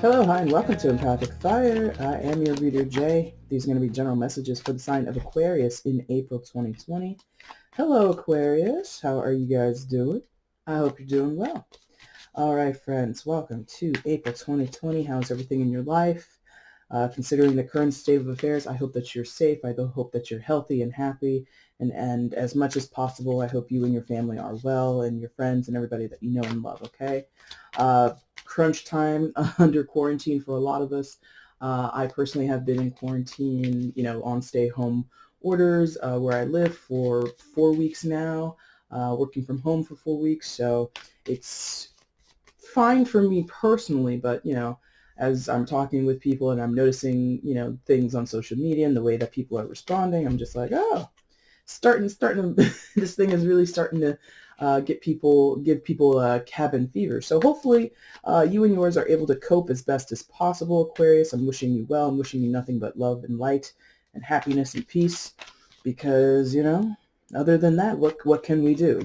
Hello, hi, and welcome to Empathic Fire. I am your reader, Jay. These are going to be general messages for the sign of Aquarius in April 2020. Hello, Aquarius. How are you guys doing? I hope you're doing well. All right, friends, welcome to April 2020. How's everything in your life? Considering the current state of affairs, I hope that you're safe. I hope that you're healthy and happy. And as much as possible, I hope you and your family are well, and your friends and everybody that you know and love, okay? Uh, Crunch time under quarantine for a lot of us. I personally have been in quarantine, on stay-home orders where I live for 4 weeks now, working from home for 4 weeks. So it's fine for me personally, but as I'm talking with people and I'm noticing, things on social media and the way that people are responding, I'm just like, oh, starting this thing is really starting to give people cabin fever. So hopefully you and yours are able to cope as best as possible, Aquarius. I'm wishing you well. I'm wishing you nothing but love and light and happiness and peace, because other than that, what can we do?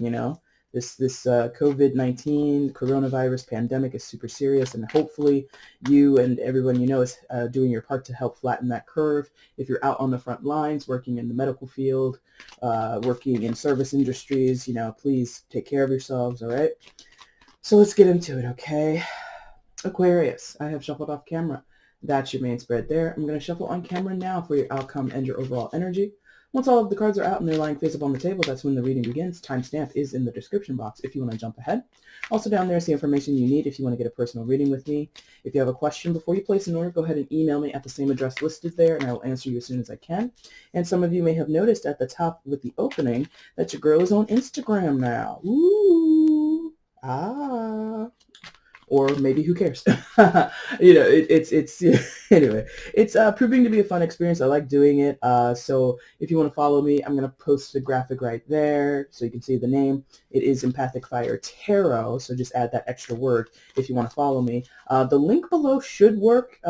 This COVID-19 coronavirus pandemic is super serious, and hopefully you and everyone you know is doing your part to help flatten that curve. If you're out on the front lines, working in the medical field, working in service industries, please take care of yourselves, all right? So let's get into it, okay? Aquarius, I have shuffled off camera. That's your main spread there. I'm going to shuffle on camera now for your outcome and your overall energy. Once all of the cards are out and they're lying face up on the table, that's when the reading begins. Timestamp is in the description box if you want to jump ahead. Also down there is the information you need if you want to get a personal reading with me. If you have a question before you place an order, go ahead and email me at the same address listed there, and I will answer you as soon as I can. And some of you may have noticed at the top with the opening that your girl is on Instagram now. Ooh. Ah. Or maybe who cares? It's anyway. It's proving to be a fun experience. I like doing it. So if you want to follow me, I'm gonna post the graphic right there so you can see the name. It is EmpathicFire Tarot. So just add that extra word if you want to follow me. The link below should work,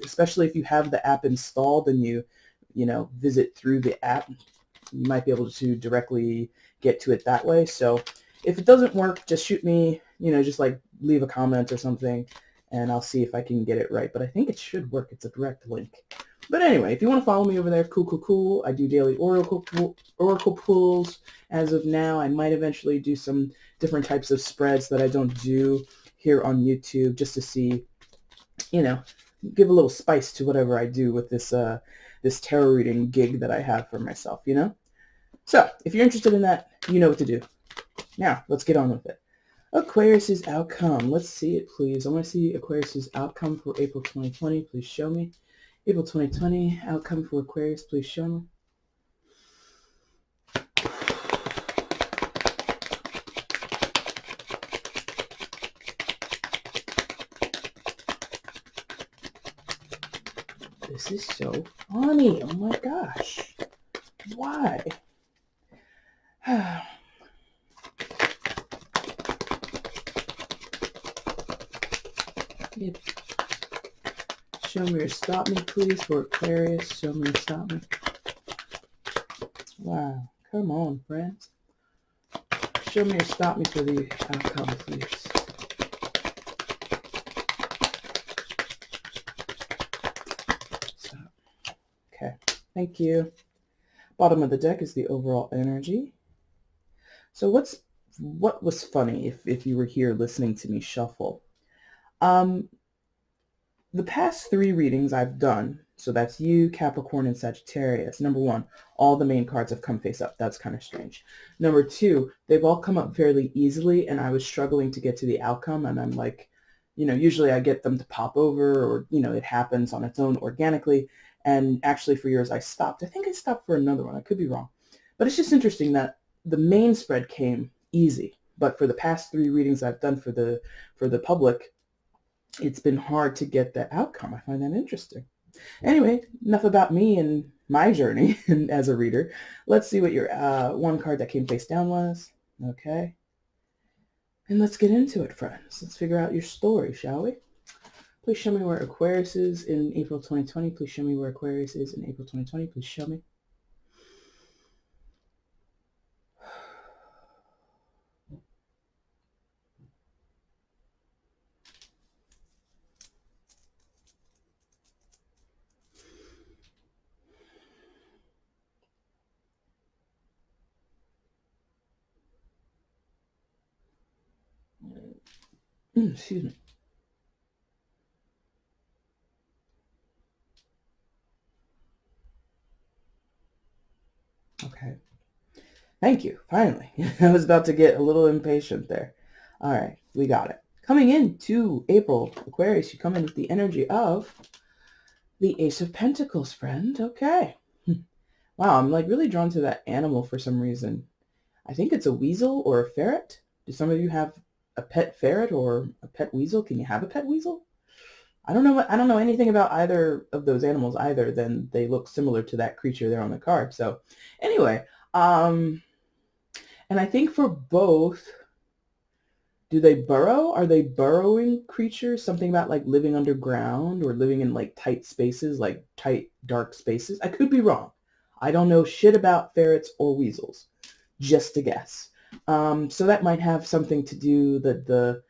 especially if you have the app installed and you visit through the app. You might be able to directly get to it that way. So if it doesn't work, just shoot me, just like leave a comment or something, and I'll see if I can get it right. But I think it should work. It's a direct link. But anyway, if you want to follow me over there, cool. I do daily oracle pulls. As of now, I might eventually do some different types of spreads that I don't do here on YouTube, just to see, give a little spice to whatever I do with this tarot reading gig that I have for myself, So if you're interested in that, you know what to do. Now, let's get on with it. Aquarius's outcome. Let's see it, please. I want to see Aquarius's outcome for April 2020. Please show me. April 2020 outcome for Aquarius. Please show me. This is so funny. Oh my gosh. Why? Show me or stop me, please, for Aquarius. Show me or stop me. Wow. Come on, friends. Show me or stop me for the outcome, please. Stop. Okay. Thank you. Bottom of the deck is the overall energy. So what was funny if you were here listening to me shuffle? The past 3 readings I've done, so that's you, Capricorn, and Sagittarius. Number 1, all the main cards have come face up. That's kind of strange. Number 2, they've all come up fairly easily, and I was struggling to get to the outcome, and I'm like, usually I get them to pop over, or, it happens on its own organically. And actually for yours, I stopped. I think I stopped for another one. I could be wrong. But it's just interesting that the main spread came easy. But for the past 3 readings I've done for the public, it's been hard to get that outcome. I find that interesting. Anyway, enough about me and my journey as a reader. Let's see what your one card that came face down was. Okay. And let's get into it, friends. Let's figure out your story, shall we? Please show me where Aquarius is in April 2020. Please show me where Aquarius is in April 2020. Please show me. Excuse me. Okay. Thank you. Finally. I was about to get a little impatient there. All right. We got it. Coming into April, Aquarius, you come in with the energy of the Ace of Pentacles, friend. Okay. Wow. I'm like really drawn to that animal for some reason. I think it's a weasel or a ferret. Do some of you have a pet ferret or a pet weasel? Can you have a pet weasel? I don't know. I don't know anything about either of those animals either. Then they look similar to that creature there on the card. So, anyway, and I think for both, do they burrow? Are they burrowing creatures? Something about like living underground or living in like tight spaces, like tight dark spaces. I could be wrong. I don't know shit about ferrets or weasels. Just a guess. So that might have something to do that the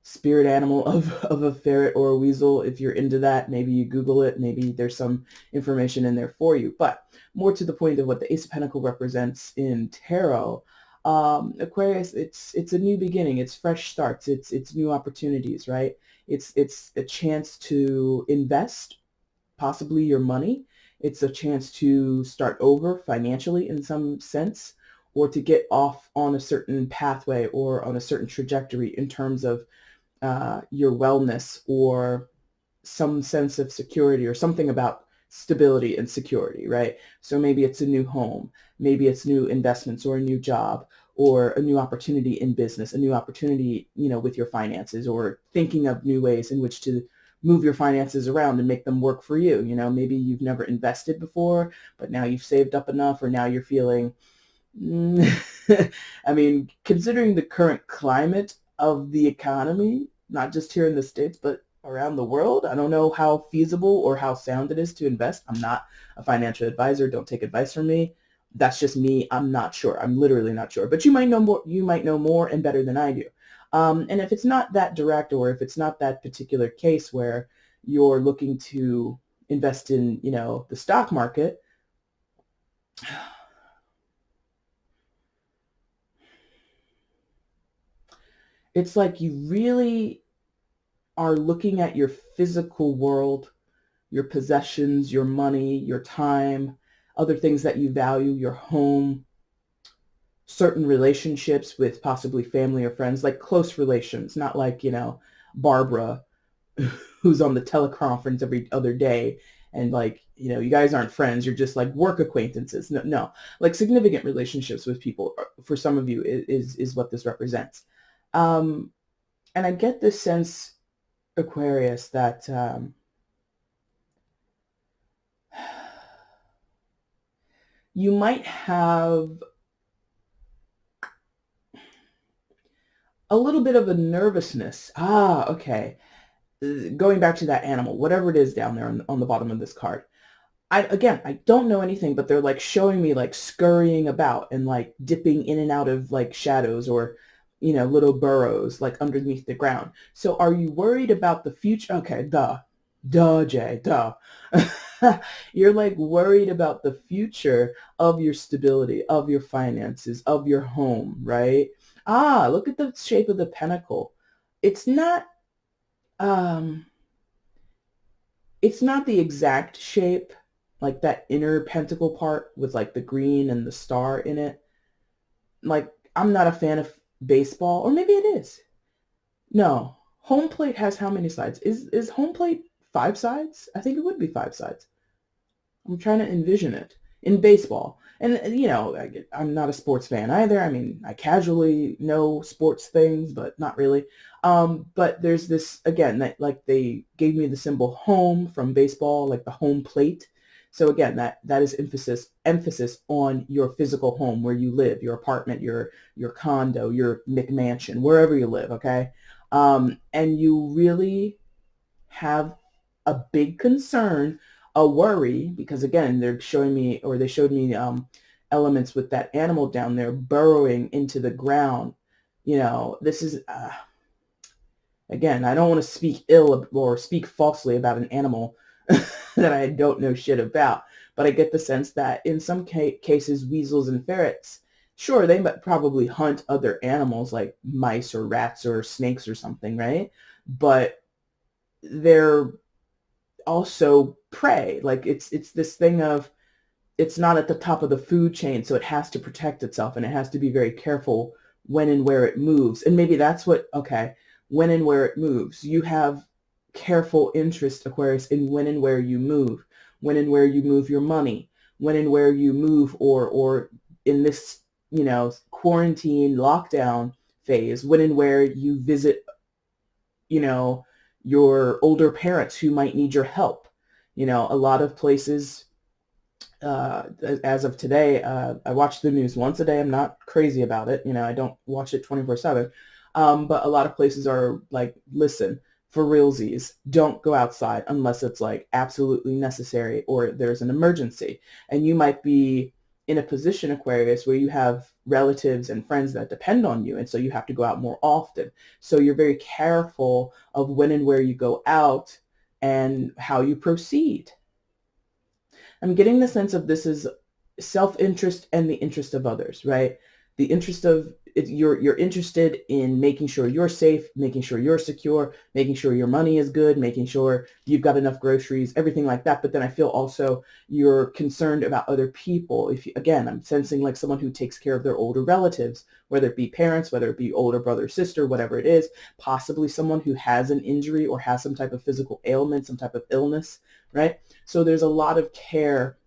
spirit animal of a ferret or a weasel. If you're into that, maybe you Google it. Maybe there's some information in there for you. But more to the point of what the Ace of Pentacles represents in tarot, Aquarius, it's a new beginning. It's fresh starts. It's new opportunities, right? It's a chance to invest possibly your money. It's a chance to start over financially in some sense, or to get off on a certain pathway or on a certain trajectory in terms of your wellness or some sense of security or something about stability and security, right? So maybe it's a new home, maybe it's new investments or a new job or a new opportunity in business, a new opportunity, with your finances, or thinking of new ways in which to move your finances around and make them work for you. Maybe you've never invested before, but now you've saved up enough, or now you're feeling, I mean, considering the current climate of the economy, not just here in the States, but around the world, I don't know how feasible or how sound it is to invest. I'm not a financial advisor. Don't take advice from me. That's just me. I'm not sure. I'm literally not sure. But you might know more. You might know more and better than I do. And if it's not that direct, or if it's not that particular case where you're looking to invest in, the stock market, it's like you really are looking at your physical world, your possessions, your money, your time, other things that you value, your home, certain relationships with possibly family or friends, like close relations, not like, Barbara, who's on the teleconference every other day. And like, you guys aren't friends. You're just like work acquaintances. No, no, like significant relationships with people for some of you is what this represents. And I get this sense, Aquarius, that you might have a little bit of a nervousness. Okay. Going back to that animal, whatever it is down there on the bottom of this card. I don't know anything, but they're like showing me like scurrying about and like dipping in and out of like shadows, or, little burrows like underneath the ground. So are you worried about the future? Okay, duh, Jay, duh. You're like worried about the future of your stability, of your finances, of your home, right? Look at the shape of the pentacle. It's not, um, it's not the exact shape, like that inner pentacle part with like the green and the star in it. Like, I'm not a fan of baseball, or maybe it is. No, home plate has how many sides? Is home plate 5 sides? I think it would be 5 sides. I'm trying to envision it in baseball. And, I'm not a sports fan either. I mean, I casually know sports things, but not really. But there's this, again, that like they gave me the symbol home from baseball, like the home plate. So again, that is emphasis on your physical home, where you live, your apartment, your condo, your McMansion, wherever you live, okay? And you really have a big concern, a worry, because again, they're showing me, or they showed me elements with that animal down there burrowing into the ground. This is, again, I don't want to speak ill or speak falsely about an animal that I don't know shit about, but I get the sense that in some cases, weasels and ferrets, Sure, they might probably hunt other animals like mice or rats or snakes or something, right? But they're also prey. Like it's this thing of it's not at the top of the food chain, so it has to protect itself and it has to be very careful when and where it moves. And maybe that's what, okay, when and where it moves. You have careful interest, Aquarius, in when and where you move, when and where you move your money, when and where you move, or in this, quarantine lockdown phase, when and where you visit, you know, your older parents who might need your help. A lot of places, as of today, I watch the news once a day. I'm not crazy about it. I don't watch it 24/7. But a lot of places are like, listen, for realsies, don't go outside unless it's like absolutely necessary or there's an emergency. And you might be in a position, Aquarius, where you have relatives and friends that depend on you. And so you have to go out more often. So you're very careful of when and where you go out and how you proceed. I'm getting the sense of this is self-interest and the interest of others, right? The interest of you're interested in making sure you're safe, making sure you're secure, making sure your money is good, making sure you've got enough groceries, everything like that. But then I feel also you're concerned about other people. Again, I'm sensing like someone who takes care of their older relatives, whether it be parents, whether it be older brother, sister, whatever it is, possibly someone who has an injury or has some type of physical ailment, some type of illness, right? So there's a lot of care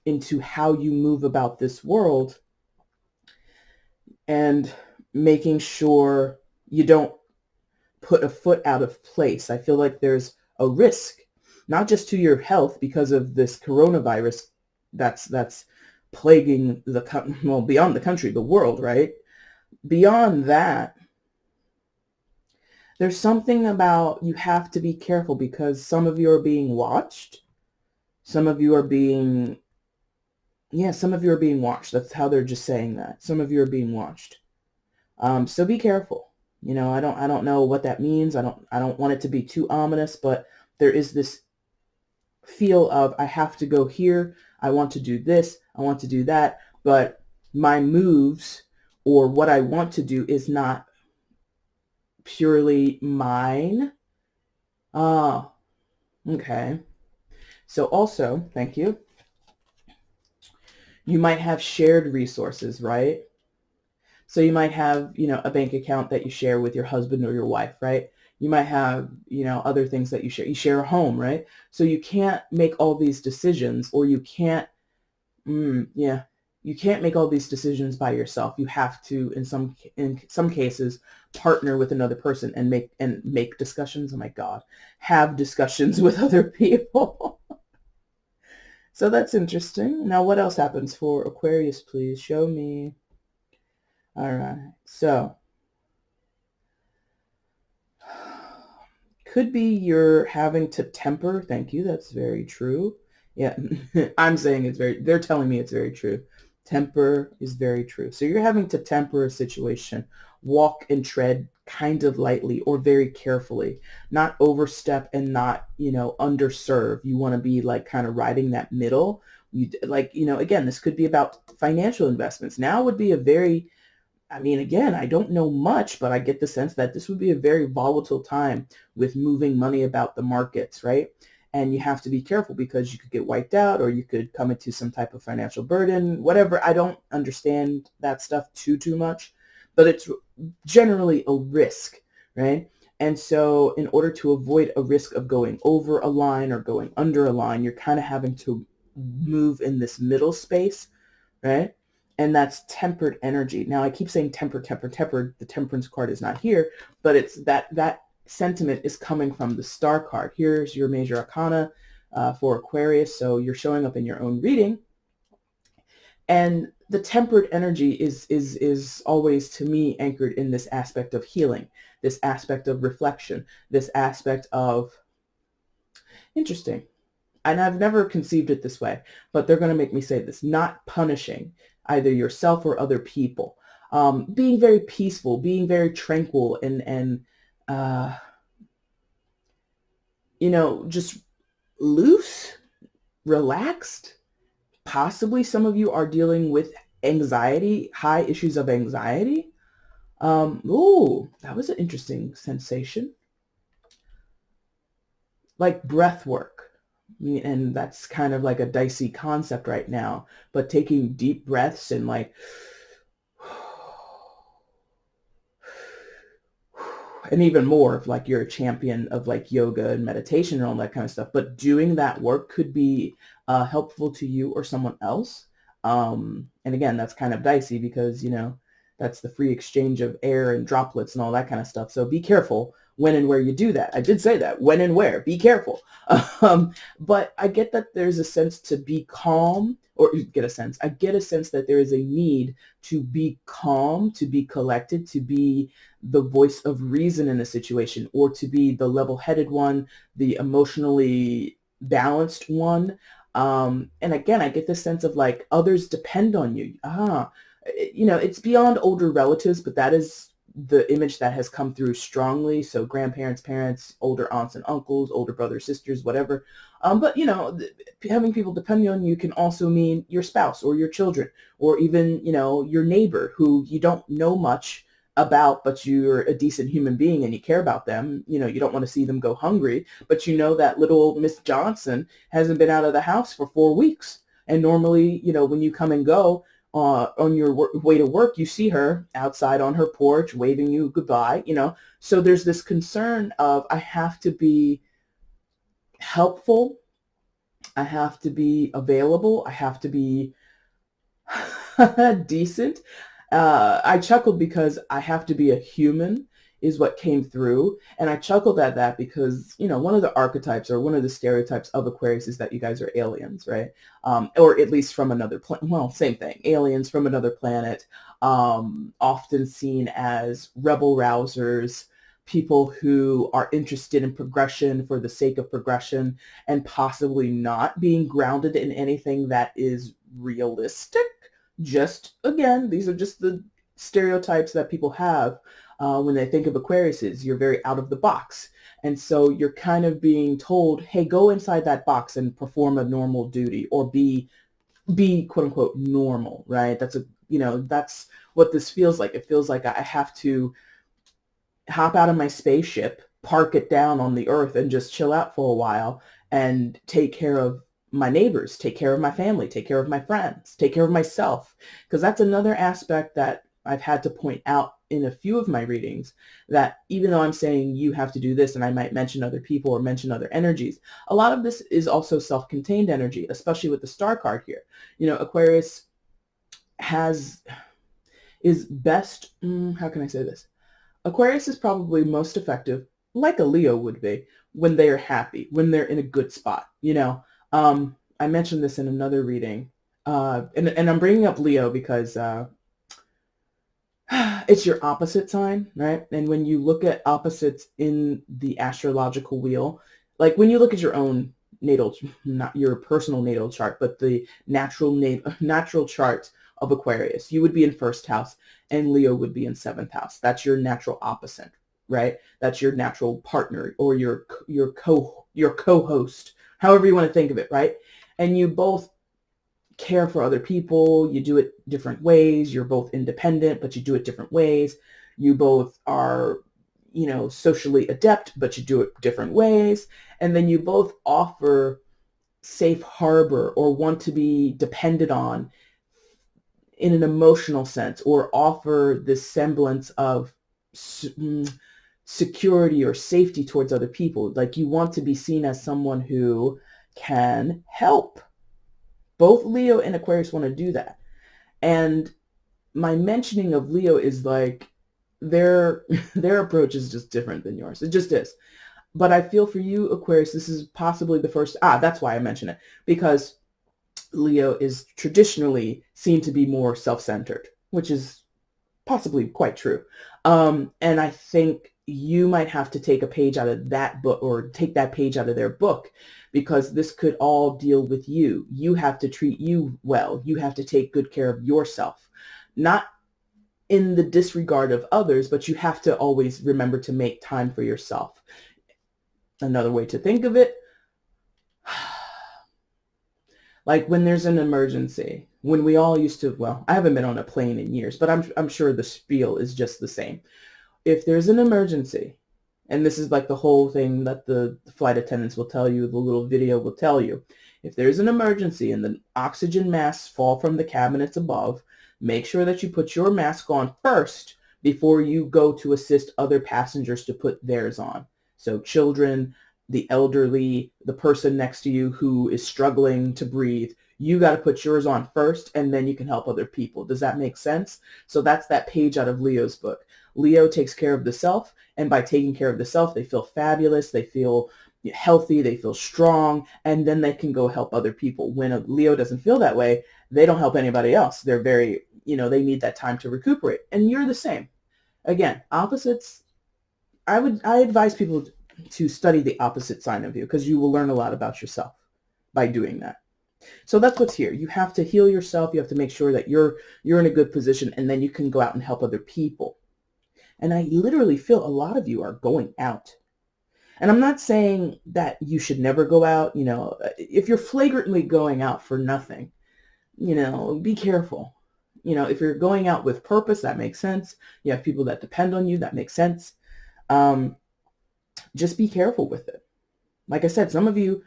into how you move about this world and making sure you don't put a foot out of place. I feel like there's a risk, not just to your health because of this coronavirus that's plaguing beyond the country, the world, right? Beyond that, there's something about you have to be careful because some of you are being watched. Some of you are being some of you are being watched. That's how they're just saying that. Some of you are being watched. So be careful. I don't know what that means. I don't want it to be too ominous, but there is this feel of I have to go here. I want to do this. I want to do that. But my moves or what I want to do is not purely mine. Ah, okay. So also, thank you. You might have shared resources, right? So you might have, a bank account that you share with your husband or your wife, right? You might have, other things that you share. You share a home, right? So you can't make all these decisions or you can't, you can't make all these decisions by yourself. You have to, in some cases, partner with another person and make discussions. Oh my God, have discussions with other people. So that's interesting. Now, what else happens for Aquarius, please? Show me. All right. So, could be you're having to temper. Thank you. That's very true. Yeah, I'm saying they're telling me it's very true. Temper is very true. So you're having to temper a situation, walk and tread kind of lightly or very carefully, not overstep and not, underserve. You want to be like kind of riding that middle. Again, this could be about financial investments. Now would be a very again, I don't know much, but I get the sense that this would be a very volatile time with moving money about the markets, right? And you have to be careful because you could get wiped out or you could come into some type of financial burden, whatever. I don't understand that stuff too much, but it's generally a risk, right? And so in order to avoid a risk of going over a line or going under a line, you're kind of having to move in this middle space, right? And that's tempered energy. Now I keep saying tempered. The temperance card is not here, but it's that sentiment is coming from the star card. Here's your major arcana for Aquarius. So you're showing up in your own reading. And the tempered energy is always, to me, anchored in this aspect of healing, this aspect of reflection, this aspect of, interesting, and I've never conceived it this way, but they're going to make me say this, not punishing either yourself or other people. Being very peaceful, being very tranquil and just loose, relaxed. Possibly some of you are dealing with anxiety, high issues of anxiety. Ooh, that was an interesting sensation. Like breath work. And that's kind of like a dicey concept right now, but taking deep breaths and like, and even more if like you're a champion of like yoga and meditation and all that kind of stuff, but doing that work could be helpful to you or someone else. And again, that's kind of dicey because, you know, that's the free exchange of air and droplets and all that kind of stuff. So be careful when and where you do that. I did say that, when and where, be careful. But I get that there's a sense to be calm, or I get a sense that there is a need to be calm, to be collected, to be the voice of reason in a situation, or to be the level-headed one, the emotionally balanced one. And again, I get this sense of like others depend on you. You know, it's beyond older relatives, but that is the image that has come through strongly. So grandparents, parents, older aunts and uncles, older brothers, sisters, whatever. But you know, having people depending on you can also mean your spouse or your children, or even, you know, your neighbor who you don't know much about, but you're a decent human being and you care about them. You know, you don't want to see them go hungry, but you know that little Miss Johnson hasn't been out of the house for 4 weeks. And normally, you know, when you come and go on your way to work, you see her outside on her porch waving you goodbye, you know. So there's this concern of, I have to be helpful, I have to be available, I have to be decent. I chuckled because I have to be a human is what came through. And I chuckled at that because, you know, one of the archetypes or one of the stereotypes of Aquarius is that you guys are aliens, right? Or at least from another planet. Well, same thing. Aliens from another planet, often seen as rebel rousers, people who are interested in progression for the sake of progression and possibly not being grounded in anything that is realistic. Just, again, these are just the stereotypes that people have when they think of Aquariuses. You're very out of the box. And so you're kind of being told, hey, go inside that box and perform a normal duty, or be quote unquote normal, right? That's you know, that's what this feels like. It feels like I have to hop out of my spaceship, park it down on the earth and just chill out for a while and take care of my neighbors, take care of my family, take care of my friends, take care of myself. Because that's another aspect that I've had to point out in a few of my readings, that even though I'm saying you have to do this, and I might mention other people or mention other energies, a lot of this is also self-contained energy, especially with the star card here. You know, Aquarius is best, how can I say this? Aquarius is probably most effective, like a Leo would be, when they are happy, when they're in a good spot. You know, I mentioned this in another reading, and I'm bringing up Leo because it's your opposite sign, right? And when you look at opposites in the astrological wheel, like when you look at your own natal, not your personal natal chart, but the natural chart of Aquarius, you would be in first house and Leo would be in seventh house. That's your natural opposite, right? That's your natural partner, or your co-host, however you want to think of it, right? And you both care for other people. You do it different ways. You're both independent, but you do it different ways. You both are, you know, socially adept, but you do it different ways. And then you both offer safe harbor, or want to be depended on in an emotional sense, or offer this semblance of security or safety towards other people. Like you want to be seen as someone who can help. Both Leo and Aquarius want to do that. And my mentioning of Leo is like their approach is just different than yours. It just is. But I feel for you, Aquarius, this is possibly the first, that's why I mention it, because Leo is traditionally seen to be more self-centered, which is possibly quite true. And I think you might have to take a page out of that book, or take that page out of their book, because this could all deal with you. You have to treat you well. You have to take good care of yourself, not in the disregard of others, but you have to always remember to make time for yourself. Another way to think of it, like when there's an emergency, when we all used to, well, I haven't been on a plane in years, but I'm sure the spiel is just the same. If there's an emergency, and this is like the whole thing that the flight attendants will tell you, the little video will tell you, if there's an emergency and the oxygen masks fall from the cabinets above, make sure that you put your mask on first before you go to assist other passengers to put theirs on. So children, the elderly, the person next to you who is struggling to breathe, you got to put yours on first, and then you can help other people. Does that make sense? So that's that page out of Leo's book. Leo takes care of the self, and by taking care of the self, they feel fabulous, they feel healthy, they feel strong, and then they can go help other people. When a Leo doesn't feel that way, they don't help anybody else. They're very, they need that time to recuperate. And you're the same. Again, opposites, I advise people to study the opposite sign of you, because you will learn a lot about yourself by doing that. So that's what's here. You have to heal yourself. You have to make sure that you're in a good position, and then you can go out and help other people. And I literally feel a lot of you are going out. And I'm not saying that you should never go out. If you're flagrantly going out for nothing, be careful. If you're going out with purpose, that makes sense. You have people that depend on you, that makes sense. Just be careful with it. Like I said, some of you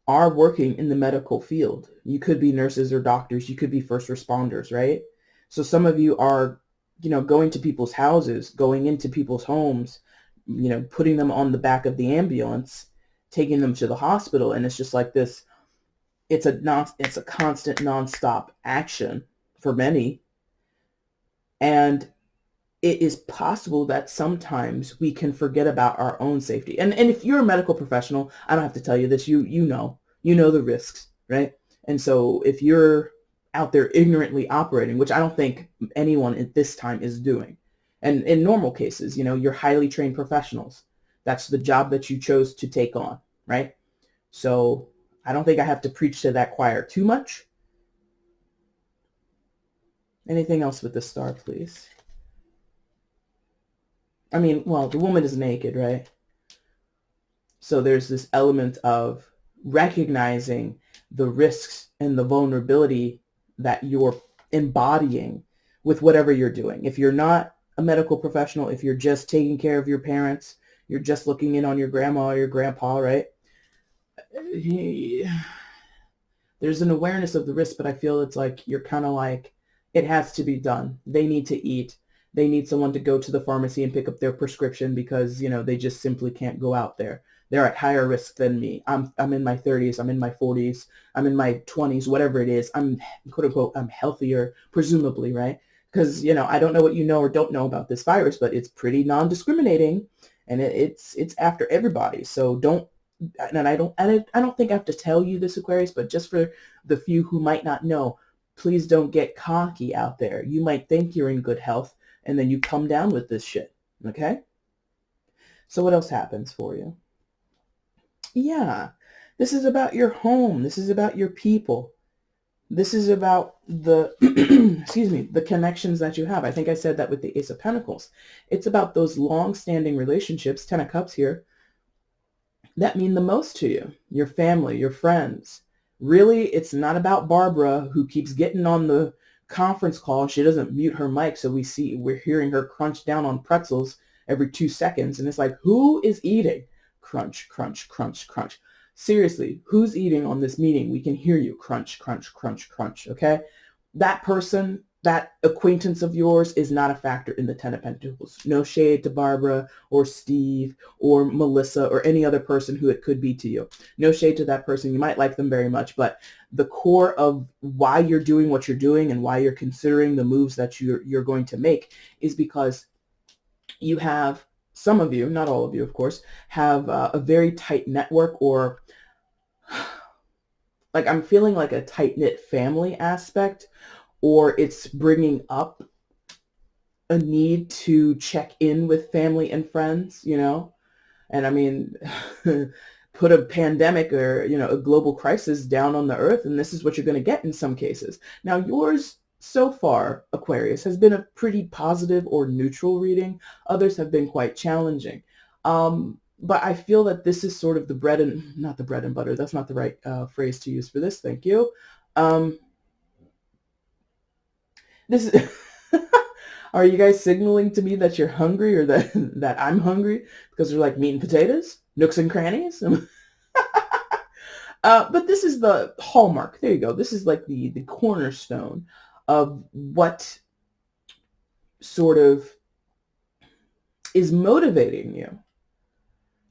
are working in the medical field. You could be nurses or doctors. You could be first responders, right? So some of you are, going to people's houses, going into people's homes, putting them on the back of the ambulance, taking them to the hospital. And it's just like this. It's a constant nonstop action for many. And it is possible that sometimes we can forget about our own safety. And if you're a medical professional, I don't have to tell you this, you know the risks, right? And so if you're out there ignorantly operating, which I don't think anyone at this time is doing, and in normal cases, you're highly trained professionals. That's the job that you chose to take on, right? So I don't think I have to preach to that choir too much. Anything else with the star, please? I mean, well, the woman is naked, right? So there's this element of recognizing the risks and the vulnerability that you're embodying with whatever you're doing. If you're not a medical professional, if you're just taking care of your parents, you're just looking in on your grandma or your grandpa, right? There's an awareness of the risk, but I feel it's like you're kind of like, it has to be done. They need to eat. They need someone to go to the pharmacy and pick up their prescription because, they just simply can't go out there. They're at higher risk than me. I'm in my 30s. I'm in my 40s. I'm in my 20s, whatever it is. I'm, quote unquote, I'm healthier, presumably, right? Because, I don't know what you know or don't know about this virus, but it's pretty non-discriminating, and it's after everybody. So don't, and I don't think I have to tell you this, Aquarius, but just for the few who might not know, please don't get cocky out there. You might think you're in good health, and then you come down with this shit, okay? So what else happens for you? Yeah, this is about your home. This is about your people. This is about the, excuse me, the connections that you have. I think I said that with the Ace of Pentacles. It's about those long-standing relationships, 10 of Cups here, that mean the most to you. Your family, your friends. Really, it's not about Barbara, who keeps getting on the conference call. She doesn't mute her mic, so we're hearing her crunch down on pretzels every 2 seconds. And it's like, who is eating? Crunch, crunch, crunch, crunch. Seriously, who's eating on this meeting? We can hear you. Crunch, crunch, crunch, crunch. Okay? That person, that acquaintance of yours is not a factor in the 10 of Pentacles. No shade to Barbara or Steve or Melissa or any other person who it could be to you. No shade to that person. You might like them very much, but the core of why you're doing what you're doing and why you're considering the moves that you're going to make is because you have, some of you, not all of you, of course, have a very tight network, or like I'm feeling like a tight-knit family aspect, or it's bringing up a need to check in with family and friends, and I mean, put a pandemic or, a global crisis down on the earth, and this is what you're going to get in some cases. Now, yours so far, Aquarius, has been a pretty positive or neutral reading. Others have been quite challenging. But I feel that this is sort of not the bread and butter. That's not the right phrase to use for this. Thank you. This is are you guys signaling to me that you're hungry or that that I'm hungry because they're like meat and potatoes, nooks and crannies? But this is the hallmark. There you go. This is like the cornerstone of what sort of is motivating you.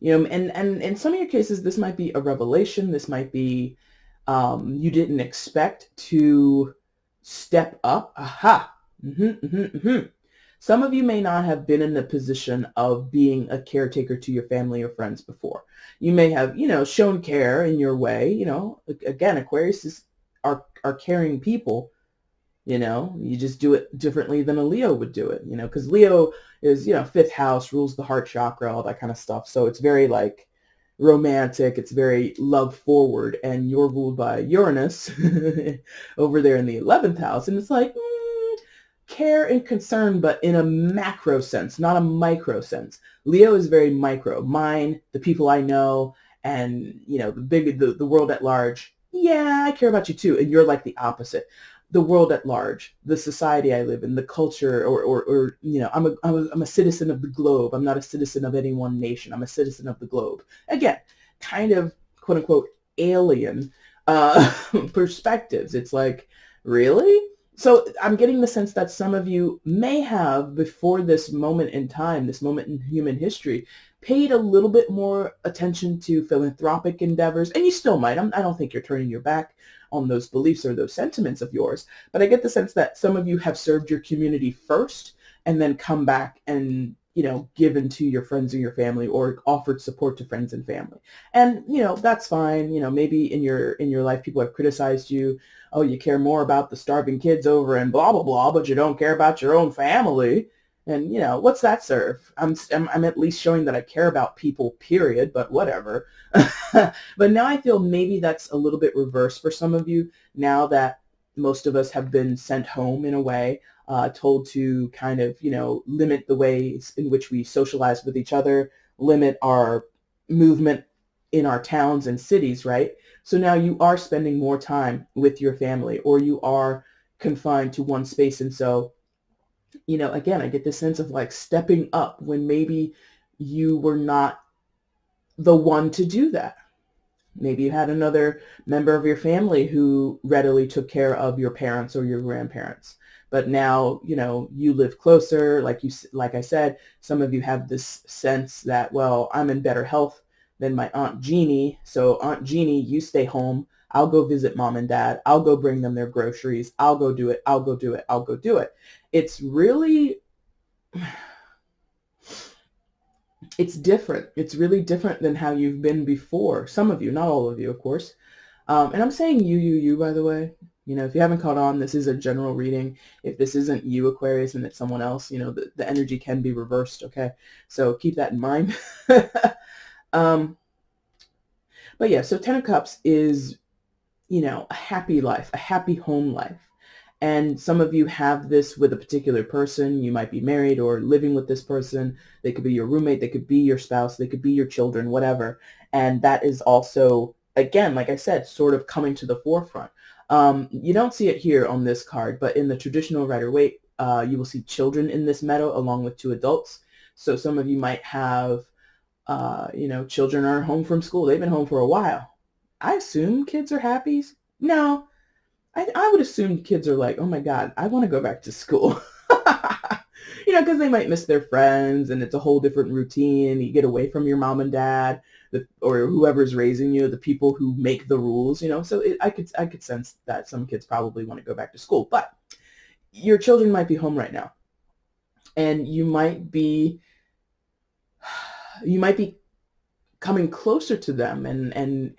You know, and in some of your cases, this might be a revelation. This might be you didn't expect to step up. Aha. Some of you may not have been in the position of being a caretaker to your family or friends before. You may have, shown care in your way. Again, Aquarius are caring people. You just do it differently than a Leo would do it, because Leo is, fifth house, rules the heart chakra, all that kind of stuff. So it's very like romantic. It's very love forward, and you're ruled by Uranus over there in the 11th house. And it's like care and concern, but in a macro sense, not a micro sense. Leo is very micro. Mine, the people I know, and, the world at large. Yeah, I care about you too. And you're like the opposite. The world at large, the society I live in, the culture, or I'm a citizen of the globe. I'm not a citizen of any one nation. I'm a citizen of the globe. Again, kind of quote unquote alien perspectives. It's like, really? So I'm getting the sense that some of you may have, before this moment in time, this moment in human history, paid a little bit more attention to philanthropic endeavors, and you still might. I don't think you're turning your back on those beliefs or those sentiments of yours, but I get the sense that some of you have served your community first and then come back and, given to your friends and your family, or offered support to friends and family. And, that's fine. Maybe in your life, people have criticized you. Oh, you care more about the starving kids over and blah, blah, blah, but you don't care about your own family. And, what's that serve? I'm at least showing that I care about people, period, but whatever. But now I feel maybe that's a little bit reversed for some of you, now that most of us have been sent home in a way, told to kind of, limit the ways in which we socialize with each other, limit our movement in our towns and cities, right? So now you are spending more time with your family, or you are confined to one space. And so, again, I get this sense of like stepping up when maybe you were not the one to do that. Maybe you had another member of your family who readily took care of your parents or your grandparents. But now, you live closer. Like I said, some of you have this sense that, well, I'm in better health than my Aunt Jeannie. So Aunt Jeannie, you stay home. I'll go visit mom and dad. I'll go bring them their groceries. I'll go do it. I'll go do it. I'll go do it. It's really, it's different. It's really different than how you've been before. Some of you, not all of you, of course. And I'm saying you, by the way. If you haven't caught on, this is a general reading. If this isn't you, Aquarius, and it's someone else, the energy can be reversed, okay? So keep that in mind. But yeah, so Ten of Cups is, a happy life, a happy home life. And some of you have this with a particular person. You might be married or living with this person. They could be your roommate. They could be your spouse. They could be your children, whatever. And that is also, again, like I said, sort of coming to the forefront. You don't see it here on this card, but in the traditional Rider-Waite, you will see children in this meadow along with two adults. So some of you might have, children are home from school. They've been home for a while. I assume kids are happy. No, I would assume kids are like, oh my God, I want to go back to school. Because they might miss their friends, and it's a whole different routine. You get away from your mom and dad, or whoever's raising you, the people who make the rules, So I could sense that some kids probably want to go back to school, but your children might be home right now, and you might be coming closer to them, and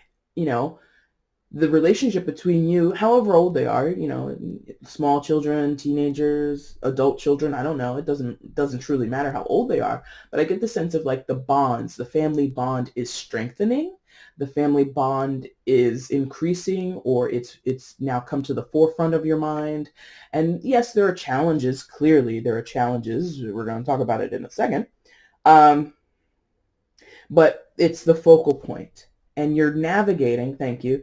the relationship between you, however old they are, small children, teenagers, adult children, I don't know. It doesn't truly matter how old they are, but I get the sense of like the bonds, the family bond is strengthening. The family bond is increasing, or it's now come to the forefront of your mind. And yes, there are challenges. Clearly, there are challenges. We're going to talk about it in a second. But it's the focal point. And you're navigating, thank you,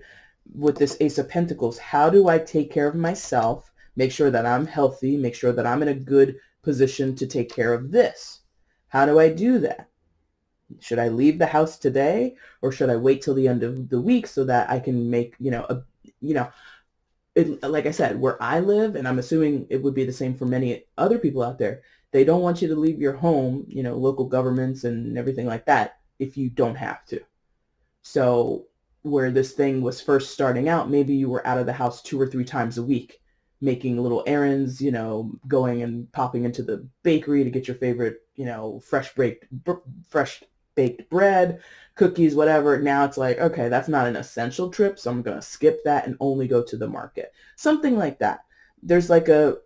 with this Ace of Pentacles. How do I take care of myself make sure that I'm healthy, make sure that I'm in a good position to take care of this. How do I do that? Should I leave the house today, or should I wait till the end of the week so that I can make, like I said, where I live, and I'm assuming it would be the same for many other people out there, they don't want you to leave your home, local governments and everything like that, if you don't have to. So where this thing was first starting out, maybe you were out of the house 2 or 3 times a week, making little errands, going and popping into the bakery to get your favorite, fresh baked bread, cookies, whatever. Now it's like, okay, that's not an essential trip, so I'm going to skip that and only go to the market. Something like that. There's like a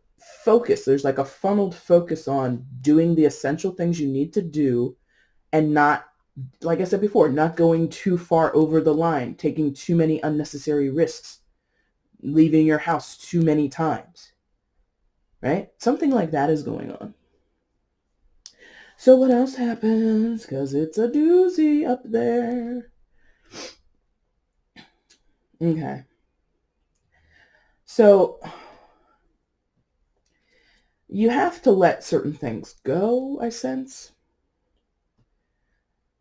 focus. There's like a funneled focus on doing the essential things you need to do, and not, like I said before, not going too far over the line, taking too many unnecessary risks, leaving your house too many times, right? Something like that is going on. So what else happens? Because it's a doozy up there. Okay. So you have to let certain things go, I sense.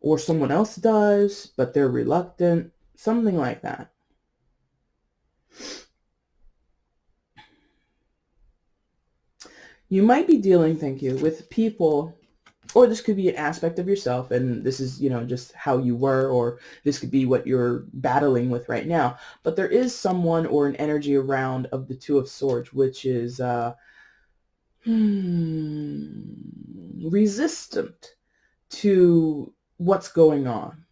Or someone else does, but they're reluctant. Something like that. You might be dealing, thank you, with people, or this could be an aspect of yourself, and this is, just how you were, or this could be what you're battling with right now. But there is someone or an energy around of the Two of Swords, which is resistant to what's going on.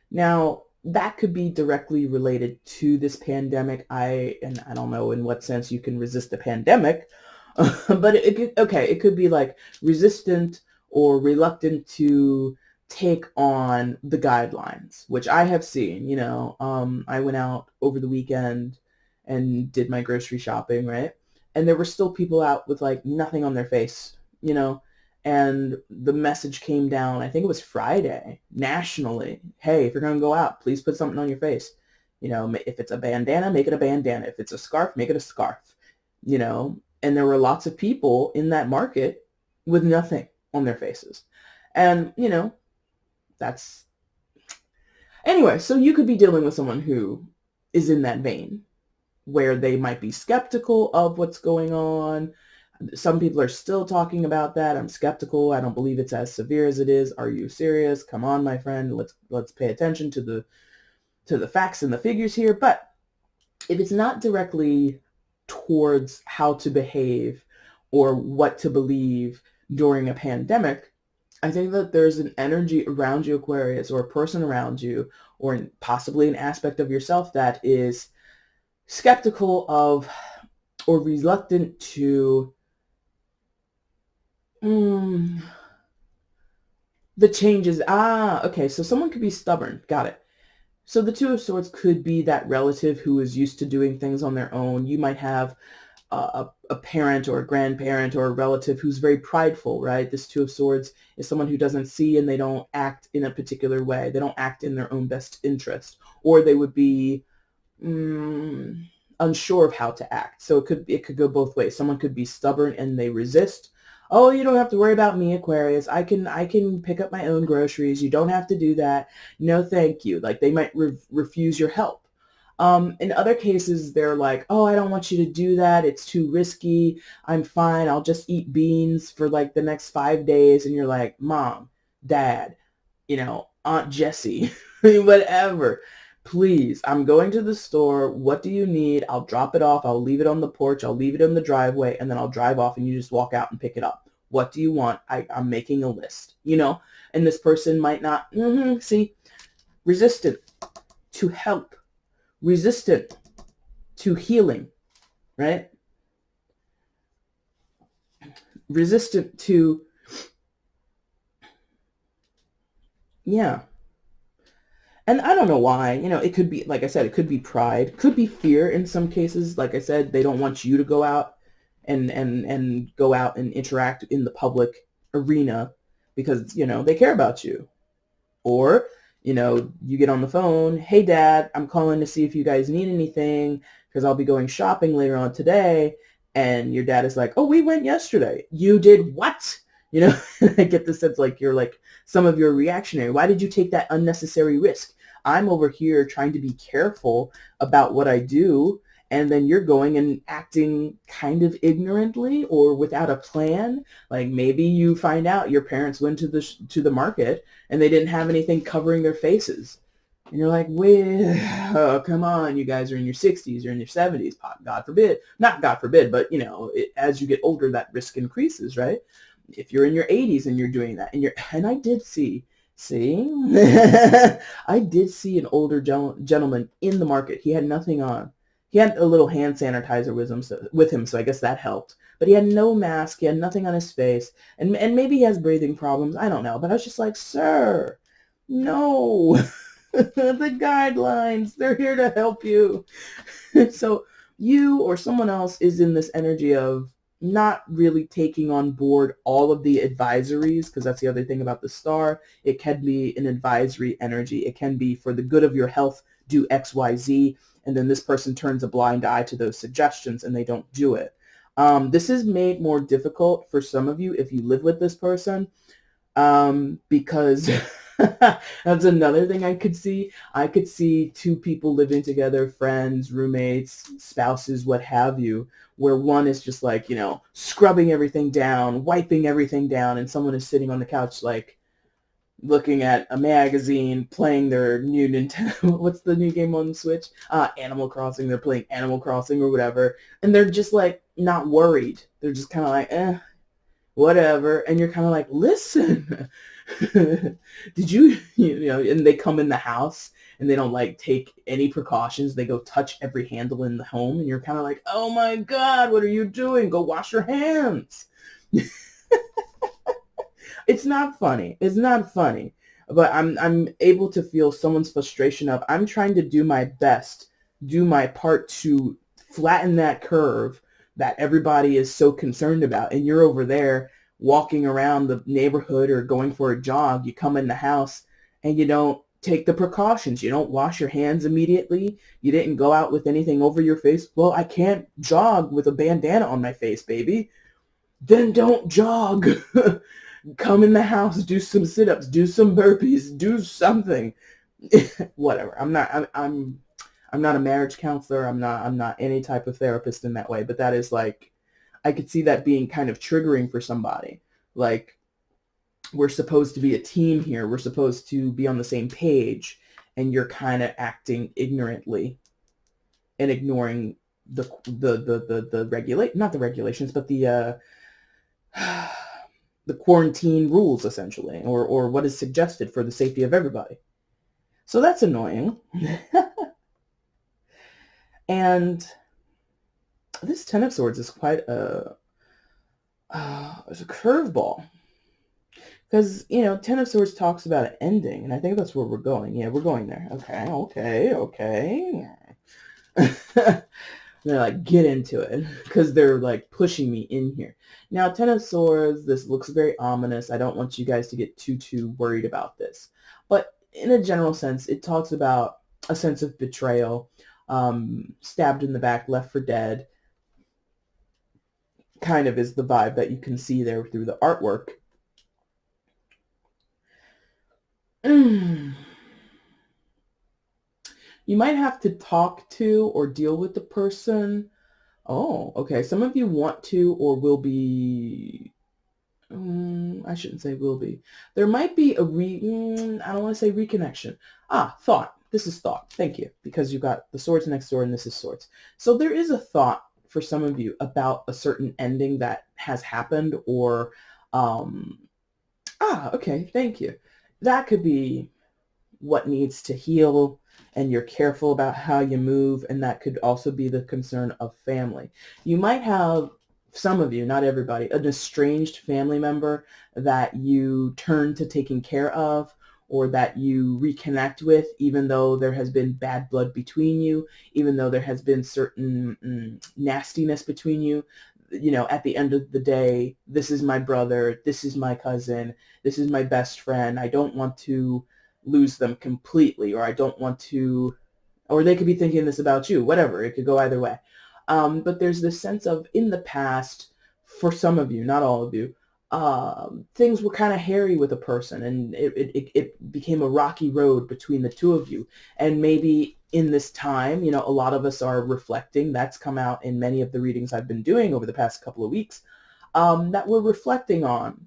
Now, that could be directly related to this pandemic. I don't know in what sense you can resist the pandemic, but it could be like resistant or reluctant to take on the guidelines, which I have seen. I went out over the weekend and did my grocery shopping, right? And there were still people out with like nothing on their face, and the message came down, I think it was Friday, nationally. Hey, if you're going to go out, please put something on your face. If it's a bandana, make it a bandana. If it's a scarf, make it a scarf. And there were lots of people in that market with nothing on their faces. And, that's... Anyway, so you could be dealing with someone who is in that vein, where they might be skeptical of what's going on. Some people are still talking about that. I'm skeptical. I don't believe it's as severe as it is. Are you serious? Come on, my friend. Let's pay attention to the facts and the figures here. But if it's not directly towards how to behave or what to believe during a pandemic, I think that there's an energy around you, Aquarius, or a person around you, or possibly an aspect of yourself that is skeptical of or reluctant to the changes. Okay, so someone could be stubborn. Got it. So the Two of Swords could be that relative who is used to doing things on their own. You might have a parent or a grandparent or a relative who's very prideful, right? This Two of Swords is someone who doesn't see and they don't act in a particular way. They don't act in their own best interest, or they would be unsure of how to act. So it could go both ways. Someone could be stubborn and they resist. Oh, you don't have to worry about me, Aquarius. I can pick up my own groceries. You don't have to do that. No, thank you. Like they might refuse your help. In other cases, they're like, oh, I don't want you to do that. It's too risky. I'm fine. I'll just eat beans for like the next 5 days. And you're like, Mom, Dad, Aunt Jessie, whatever. Please, I'm going to the store. What do you need? I'll drop it off. I'll leave it on the porch. I'll leave it in the driveway, and then I'll drive off and you just walk out and pick it up. What do you want? I'm making a list, and this person might not, see, resistant to help, resistant to healing, right? Resistant to, yeah. And I don't know why, it could be, like I said, it could be pride, could be fear in some cases. Like I said, they don't want you to go out and go out and interact in the public arena because, they care about you. Or, you get on the phone, hey, Dad, I'm calling to see if you guys need anything because I'll be going shopping later on today. And your dad is like, oh, we went yesterday. You did what? You know, I get the sense like you're like, some of your reactionary. Why did you take that unnecessary risk? I'm over here trying to be careful about what I do, and then you're going and acting kind of ignorantly or without a plan. Like maybe you find out your parents went to the market and they didn't have anything covering their faces. And you're like, wait, oh, come on, you guys are in your 60s, you're in your 70s, God forbid. Not God forbid, but, you know, as you get older, that risk increases, right? If you're in your 80s and you're doing that, and I did see, I did see an older gentleman in the market. He had nothing on. He had a little hand sanitizer with him, so I guess that helped. But he had no mask, he had nothing on his face, and maybe he has breathing problems, I don't know. But I was just like, sir, no. The guidelines, they're here to help you. So you or someone else is in this energy of not really taking on board all of the advisories, because that's the other thing about the star. It can be an advisory energy. It can be for the good of your health, do X, Y, Z, and then this person turns a blind eye to those suggestions and they don't do it. This is made more difficult for some of you if you live with this person, because that's another thing I could see. I could see two people living together, friends, roommates, spouses, what have you, where one is just like, you know, scrubbing everything down, wiping everything down, and someone is sitting on the couch like looking at a magazine, playing their new Nintendo, what's the new game on the Switch? Animal Crossing. They're playing Animal Crossing or whatever, and they're just like not worried. They're just kind of like, whatever. And you're kind of like, listen, did you know, and they come in the house and they don't like take any precautions. They go touch every handle in the home, and you're kind of like, oh my God, what are you doing? Go wash your hands. It's not funny. It's not funny. But I'm able to feel someone's frustration of, I'm trying to do my best, do my part to flatten that curve that everybody is so concerned about. And you're over there walking around the neighborhood or going for a jog. You come in the house and you don't take the precautions. You don't wash your hands immediately. You didn't go out with anything over your face. Well, I can't jog with a bandana on my face, baby. Then don't jog. Come in the house, do some sit-ups, do some burpees, do something. Whatever. I'm not a marriage counselor. I'm not any type of therapist in that way, but that is like, I could see that being kind of triggering for somebody. Like, we're supposed to be a team here. We're supposed to be on the same page, and you're kind of acting ignorantly and ignoring the not the regulations, but the quarantine rules, essentially, or what is suggested for the safety of everybody. So that's annoying. And this Ten of Swords is quite it's a curveball. Because, you know, Ten of Swords talks about an ending, and I think that's where we're going. Yeah, we're going there. Okay. They're like, get into it, because they're like pushing me in here. Now, Ten of Swords, this looks very ominous. I don't want you guys to get too worried about this. But in a general sense, it talks about a sense of betrayal, stabbed in the back, left for dead, kind of is the vibe that you can see there through the artwork. You might have to talk to or deal with the person. Oh, okay. Some of you want to or will be, I shouldn't say will be. There might be a I don't want to say reconnection. Thought. This is thought. Thank you. Because you got the swords next door and this is swords. So there is a thought for some of you about a certain ending that has happened, or, okay. Thank you. That could be what needs to heal, and you're careful about how you move, and that could also be the concern of family. You might have, some of you, not everybody, an estranged family member that you turn to taking care of, or that you reconnect with, even though there has been bad blood between you, even though there has been certain nastiness between you. You know, at the end of the day, this is my brother, this is my cousin, this is my best friend. I don't want to lose them completely, or I don't want to, or they could be thinking this about you, whatever. It could go either way. But there's this sense of, in the past, for some of you, not all of you, things were kind of hairy with a person, and it became a rocky road between the two of you. And maybe in this time, a lot of us are reflecting. That's come out in many of the readings I've been doing over the past couple of weeks, that we're reflecting on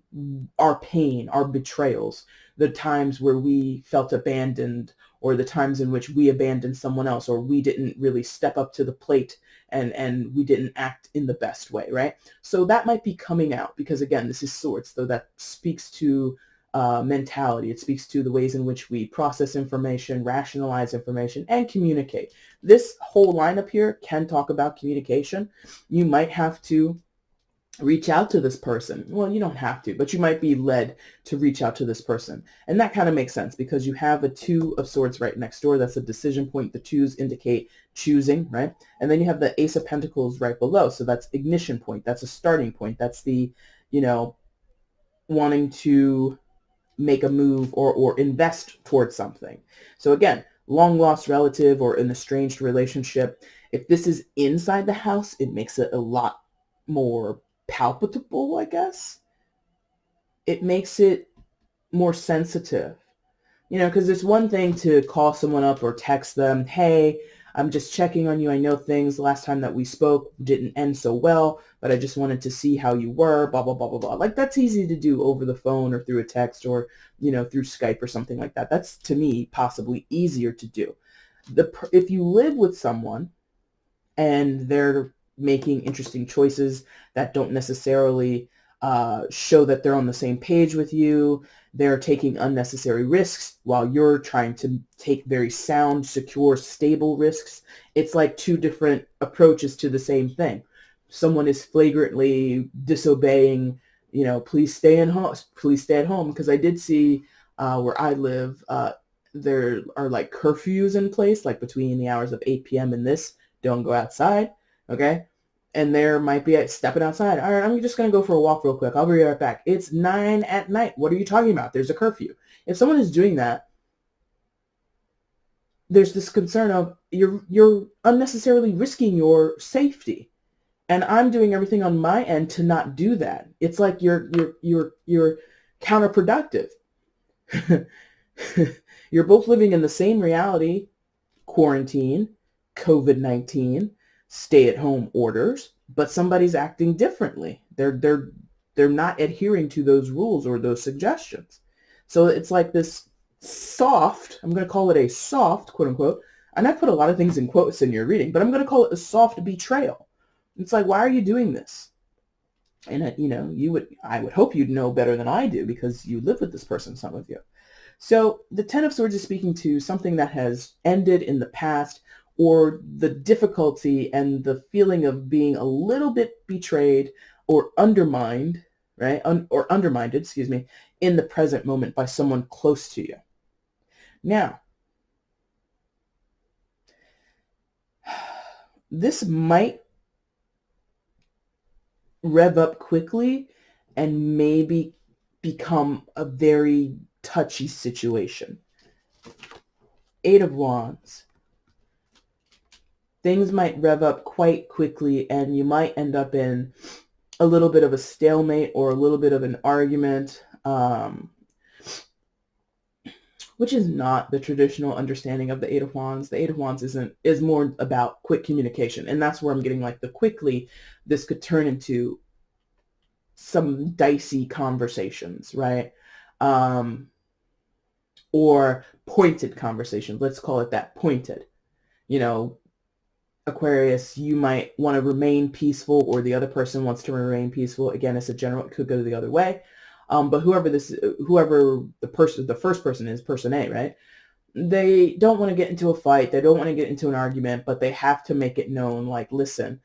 our pain, our betrayals, the times where we felt abandoned, or the times in which we abandoned someone else, or we didn't really step up to the plate, and we didn't act in the best way, right? So that might be coming out, because again, this is Swords, so that speaks to mentality. It speaks to the ways in which we process information, rationalize information, and communicate. This whole lineup here can talk about communication. You might have to reach out to this person. Well, you don't have to, but you might be led to reach out to this person. And that kind of makes sense, because you have a Two of Swords right next door. That's a decision point. The twos indicate choosing, right? And then you have the Ace of Pentacles right below. So that's ignition point. That's a starting point. That's the, wanting to make a move or invest towards something. So again, long lost relative or an estranged relationship. If this is inside the house, it makes it a lot more palpable, I guess. It makes it more sensitive, because it's one thing to call someone up or text them, hey, I'm just checking on you. I know things last time that we spoke didn't end so well, but I just wanted to see how you were, blah, blah, blah, blah, blah. Like, that's easy to do over the phone or through a text or, through Skype or something like that. That's, to me, possibly easier to do. If you live with someone and they're making interesting choices that don't necessarily show that they're on the same page with you, they're taking unnecessary risks while you're trying to take very sound, secure, stable risks. It's like two different approaches to the same thing. Someone is flagrantly disobeying, please stay at home. Because I did see where I live, there are like curfews in place, like between the hours of 8 p.m. and this, don't go outside, okay? And there might be stepping outside. All right, I'm just going to go for a walk real quick. I'll be right back. It's 9 at night. What are you talking about? There's a curfew. If someone is doing that, there's this concern of you're unnecessarily risking your safety. And I'm doing everything on my end to not do that. It's like you're counterproductive. You're both living in the same reality, quarantine, COVID-19, stay-at-home orders, but somebody's acting differently. They're not adhering to those rules or those suggestions. So it's like this soft, I'm going to call it a soft, quote unquote, and I put a lot of things in quotes in your reading, but I'm going to call it a soft betrayal. It's like, why are you doing this? And I would hope you'd know better than I do, because you live with this person, some of you. So the Ten of Swords is speaking to something that has ended in the past, or the difficulty and the feeling of being a little bit betrayed or undermined, right? Or undermined, in the present moment by someone close to you. Now, this might rev up quickly and maybe become a very touchy situation. Eight of Wands. Things might rev up quite quickly, and you might end up in a little bit of a stalemate or a little bit of an argument, which is not the traditional understanding of the Eight of Wands. The Eight of Wands is more about quick communication, and that's where I'm getting like the quickly. This could turn into some dicey conversations, right? Or pointed conversations. Let's call it that, pointed. Aquarius, you might want to remain peaceful, or the other person wants to remain peaceful. Again, it's a general, it could go the other way. But whoever the first person is, person A, right? They don't want to get into a fight. They don't want to get into an argument, but they have to make it known, like, listen,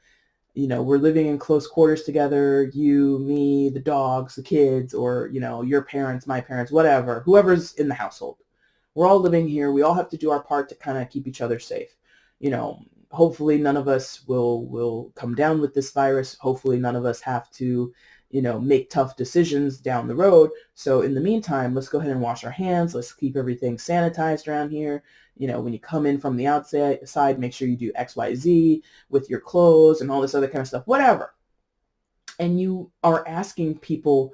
we're living in close quarters together, you, me, the dogs, the kids, or, your parents, my parents, whatever, whoever's in the household. We're all living here. We all have to do our part to kind of keep each other safe. Hopefully none of us will come down with this virus. Hopefully none of us have to, make tough decisions down the road. So in the meantime, let's go ahead and wash our hands. Let's keep everything sanitized around here. you know, when you come in from the outside, make sure you do XYZ with your clothes and all this other kind of stuff, whatever. And you are asking people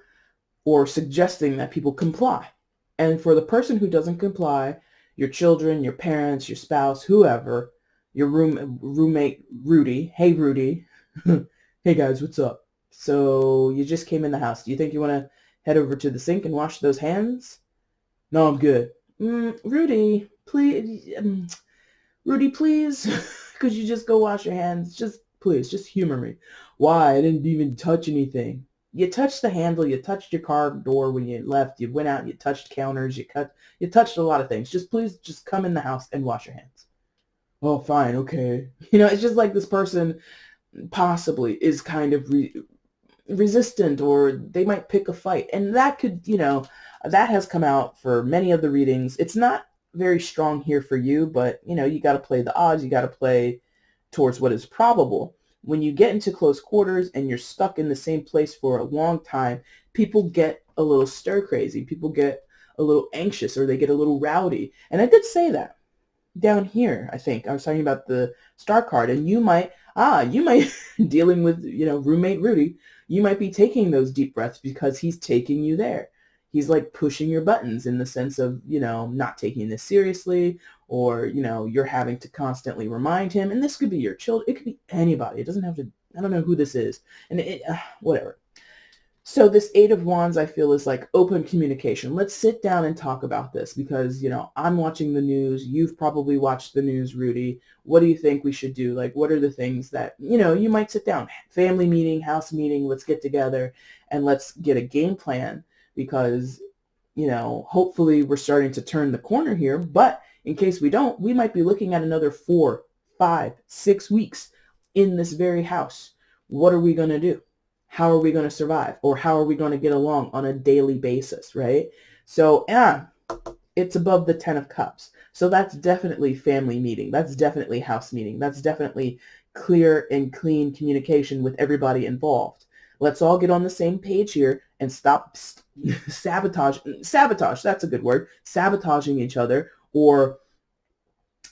or suggesting that people comply. And for the person who doesn't comply, your children, your parents, your spouse, whoever, your roommate, Rudy, hey, Rudy, hey guys, what's up? So you just came in the house. Do you think you want to head over to the sink and wash those hands? No, I'm good. Rudy, please, Rudy, please, could you just go wash your hands? Just, please, just humor me. Why? I didn't even touch anything. You touched the handle, you touched your car door when you left, you went out, you touched counters, you touched a lot of things. Just please, just come in the house and wash your hands. Oh, fine, okay. You know, it's just like this person possibly is kind of resistant, or they might pick a fight. And that could, you know, that has come out for many of the readings. It's not very strong here for you, but, you know, you got to play the odds. You got to play towards what is probable. When you get into close quarters and you're stuck in the same place for a long time, people get a little stir crazy. People get a little anxious, or they get a little rowdy. And I did say that down here. I think I was talking about the star card, and you might dealing with, you know, roommate Rudy, you might be taking those deep breaths because he's taking you there. He's like pushing your buttons in the sense of, you know, not taking this seriously, or, you know, you're having to constantly remind him. And this could be your children. It could be anybody. It doesn't have to, I don't know who this is. And whatever. So this Eight of Wands, I feel, is like open communication. Let's sit down and talk about this because, you know, I'm watching the news. You've probably watched the news, Rudy. What do you think we should do? Like, what are the things that, you know, you might sit down, family meeting, house meeting, let's get together and let's get a game plan because, you know, hopefully we're starting to turn the corner here. But in case we don't, we might be looking at another 4, 5, 6 weeks in this very house. What are we going to do? How are we going to survive? Or how are we going to get along on a daily basis, right? So, it's above the 10 of Cups. So that's definitely family meeting. That's definitely house meeting. That's definitely clear and clean communication with everybody involved. Let's all get on the same page here and stop sabotage, that's a good word, sabotaging each other, or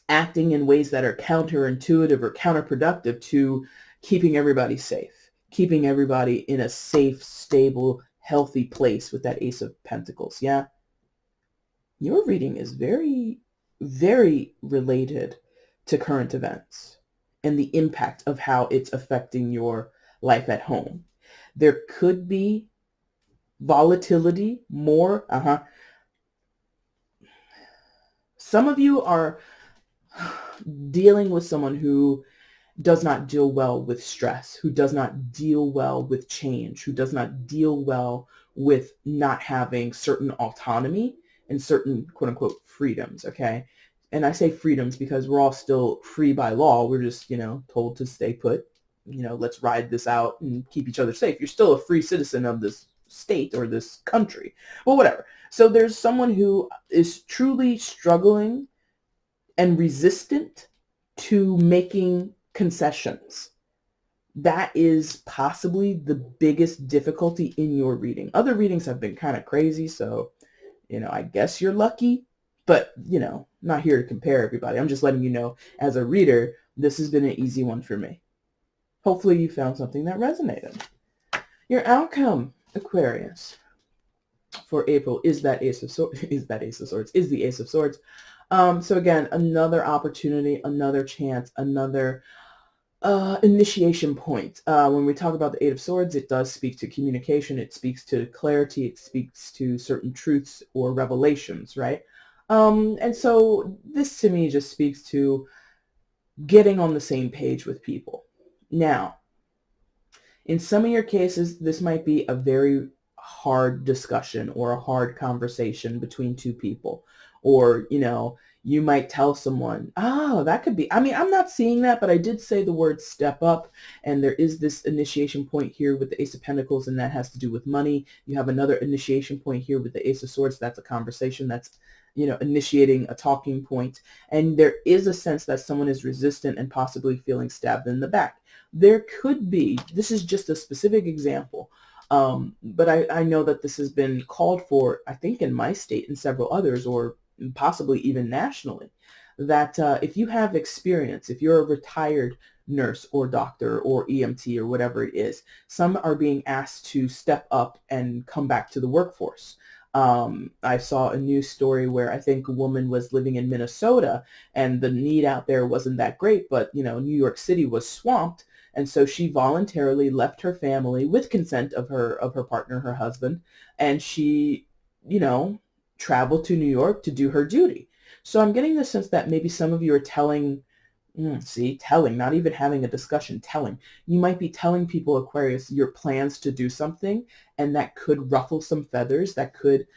acting in ways that are counterintuitive or counterproductive to keeping everybody safe. Keeping everybody in a safe, stable, healthy place with that Ace of Pentacles, yeah? Your reading is very, very related to current events and the impact of how it's affecting your life at home. There could be volatility, more. Some of you are dealing with someone who does not deal well with stress, who does not deal well with change, who does not deal well with not having certain autonomy and certain quote unquote freedoms, okay? And I say freedoms because we're all still free by law. We're just, you know, told to stay put, you know, let's ride this out and keep each other safe. You're still a free citizen of this state or this country, well, whatever. So there's someone who is truly struggling and resistant to making concessions. That is possibly the biggest difficulty in your reading. Other readings have been kind of crazy, so, you know, I guess you're lucky, but, you know, not here to compare everybody. I'm just letting you know, as a reader, this has been an easy one for me. Hopefully you found something that resonated. Your outcome, Aquarius, for April is that Ace of Swords, is the Ace of Swords. So again, another opportunity, another chance, another initiation point. When we talk about the Eight of Swords, it does speak to communication. It speaks to clarity. It speaks to certain truths or revelations, right? And so this to me just speaks to getting on the same page with people. Now, in some of your cases, this might be a very hard discussion or a hard conversation between two people. Or, you know, you might tell someone, oh, that could be, I mean, I'm not seeing that, but I did say the word step up, and there is this initiation point here with the Ace of Pentacles, and that has to do with money. You have another initiation point here with the Ace of Swords. That's a conversation. That's, you know, initiating a talking point. And there is a sense that someone is resistant and possibly feeling stabbed in the back. There could be, this is just a specific example, but I know that this has been called for, I think, in my state and several others, or possibly even nationally, that if you have experience, if you're a retired nurse or doctor or EMT or whatever it is, some are being asked to step up and come back to the workforce. I saw a news story where I think a woman was living in Minnesota and the need out there wasn't that great, but New York City was swamped. And so she voluntarily left her family with consent of her partner, her husband, and she, you know, traveled to New York to do her duty. So I'm getting the sense that maybe some of you are telling, telling, not even having a discussion, telling. You might be telling people, Aquarius, your plans to do something, and that could ruffle some feathers, that could,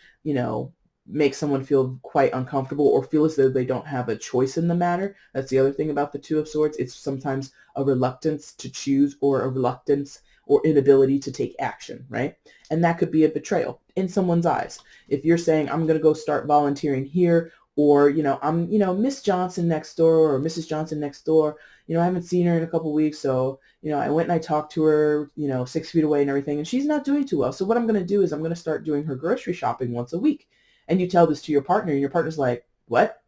make someone feel quite uncomfortable or feel as though they don't have a choice in the matter. That's the other thing about the Two of Swords. It's sometimes a reluctance to choose or a reluctance or inability to take action, right? And that could be a betrayal in someone's eyes. If you're saying, I'm going to go start volunteering here, or, I'm, Miss Johnson next door or Mrs. Johnson next door, I haven't seen her in a couple of weeks. So, I went and I talked to her, 6 feet away and everything, and she's not doing too well. So what I'm going to do is I'm going to start doing her grocery shopping once a week. And you tell this to your partner and your partner's like, what?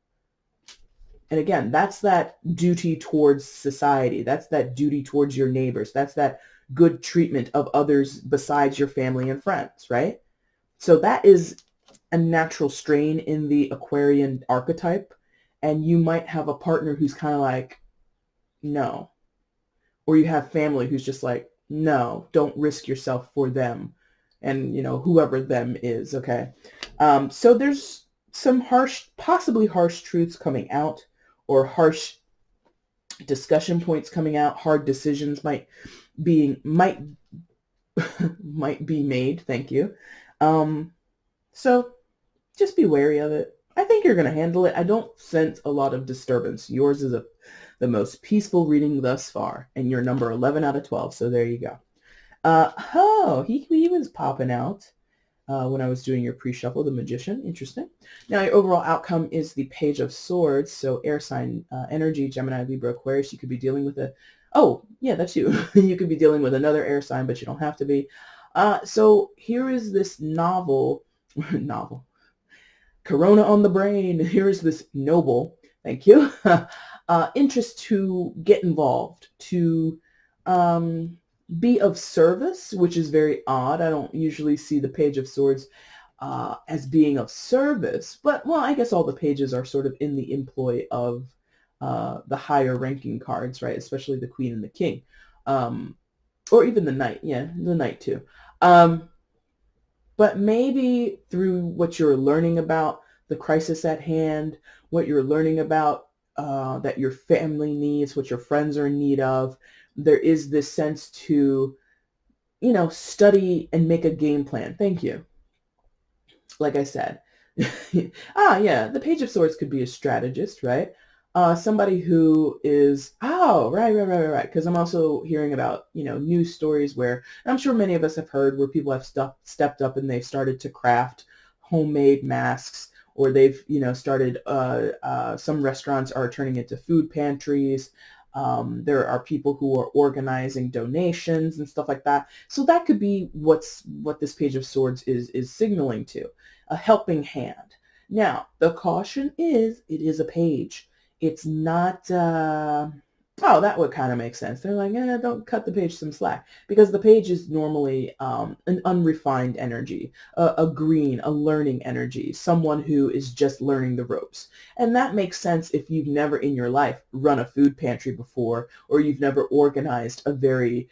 And again, that's that duty towards society. That's that duty towards your neighbors. That's that good treatment of others besides your family and friends, right? So that is a natural strain in the Aquarian archetype. And you might have a partner who's kind of like, no. Or you have family who's just like, no, don't risk yourself for them. And, whoever them is, okay? So there's some possibly harsh truths coming out, or harsh discussion points coming out. Hard decisions might be made. Thank you. So just be wary of it. I think you're going to handle it. I don't sense a lot of disturbance. Yours is the most peaceful reading thus far, and you're number 11 out of 12. So there you go. He was popping out when I was doing your pre-shuffle, the Magician. Interesting. Now, your overall outcome is the Page of Swords. So air sign energy, Gemini, Libra, Aquarius. You could be dealing with that's you. You could be dealing with another air sign, but you don't have to be. So here is this novel, Corona on the brain. Here is this noble, thank you, interest to get involved, to be of service, which is very odd. I don't usually see the Page of Swords as being of service, but, well, I guess all the pages are sort of in the employ of the higher ranking cards, right? Especially the Queen and the King, or even the Knight. Yeah, the Knight too. But maybe through what you're learning about the crisis at hand, what you're learning about that your family needs, what your friends are in need of, there is this sense to, study and make a game plan. Thank you. Like I said. Yeah, the Page of Swords could be a strategist, right? Somebody who is, right. Because I'm also hearing about, news stories where, and I'm sure many of us have heard where people have stepped up and they've started to craft homemade masks, or they've, started, some restaurants are turning into food pantries. There are people who are organizing donations and stuff like that. So that could be what this Page of Swords is signaling to, a helping hand. Now, the caution is, it is a page. It's not, that would kind of make sense. They're like, don't cut the page some slack, because the page is normally an unrefined energy, a green, a learning energy, someone who is just learning the ropes. And that makes sense if you've never in your life run a food pantry before, or you've never organized a very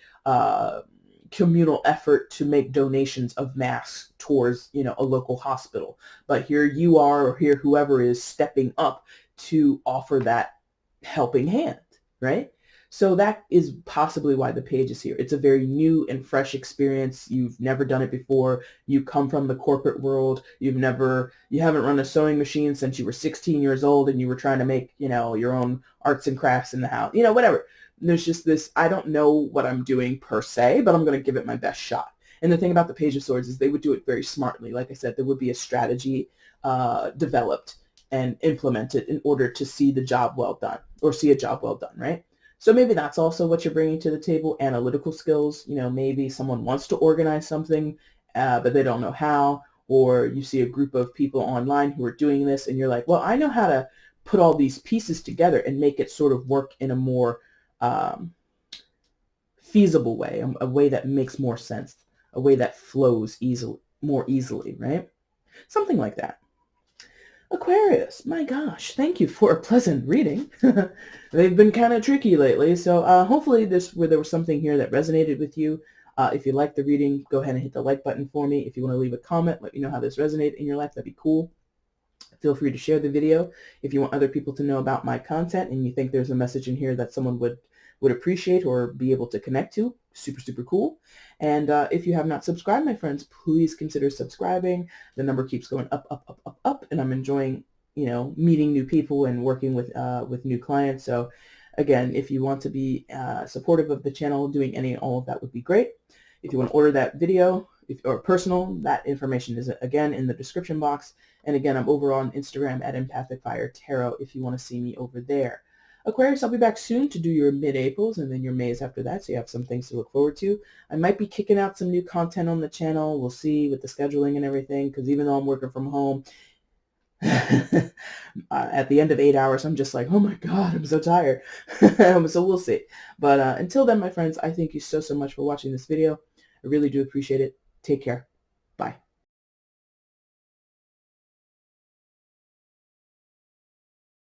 communal effort to make donations of masks towards, a local hospital. But here you are, or here whoever is stepping up to offer that helping hand, right? So that is possibly why the page is here. It's a very new and fresh experience. You've never done it before. You come from the corporate world. You haven't run a sewing machine since you were 16 years old, and you were trying to make, your own arts and crafts in the house, whatever. There's just this, I don't know what I'm doing per se, but I'm going to give it my best shot. And the thing about the Page of Swords is they would do it very smartly. Like I said, there would be a strategy developed and implemented in order to see the job well done, or see a job well done, right? So maybe that's also what you're bringing to the table, analytical skills. Maybe someone wants to organize something, but they don't know how, or you see a group of people online who are doing this, and you're like, well, I know how to put all these pieces together and make it sort of work in a more feasible way, a way that makes more sense, a way that flows more easily, right? Something like that. Aquarius, my gosh, thank you for a pleasant reading. They've been kind of tricky lately, so hopefully there was something here that resonated with you. If you liked the reading, go ahead and hit the like button for me. If you want to leave a comment, let me know how this resonated in your life. That'd be cool. Feel free to share the video if you want other people to know about my content and you think there's a message in here that someone would appreciate or be able to connect to. Super, super cool. And if you have not subscribed, my friends, please consider subscribing. The number keeps going up, up, up, up, up, and I'm enjoying, meeting new people and working with new clients. So again, if you want to be supportive of the channel, doing any and all of that would be great. If you want to order that video or personal, that information is again in the description box. And again, I'm over on Instagram at EmpathicFire Tarot if you want to see me over there. Aquarius, I'll be back soon to do your mid-Aprils and then your Mays after that, so you have some things to look forward to. I might be kicking out some new content on the channel. We'll see with the scheduling and everything, because even though I'm working from home, at the end of 8 hours, I'm just like, oh my God, I'm so tired. So we'll see. But until then, my friends, I thank you so, so much for watching this video. I really do appreciate it. Take care. Bye.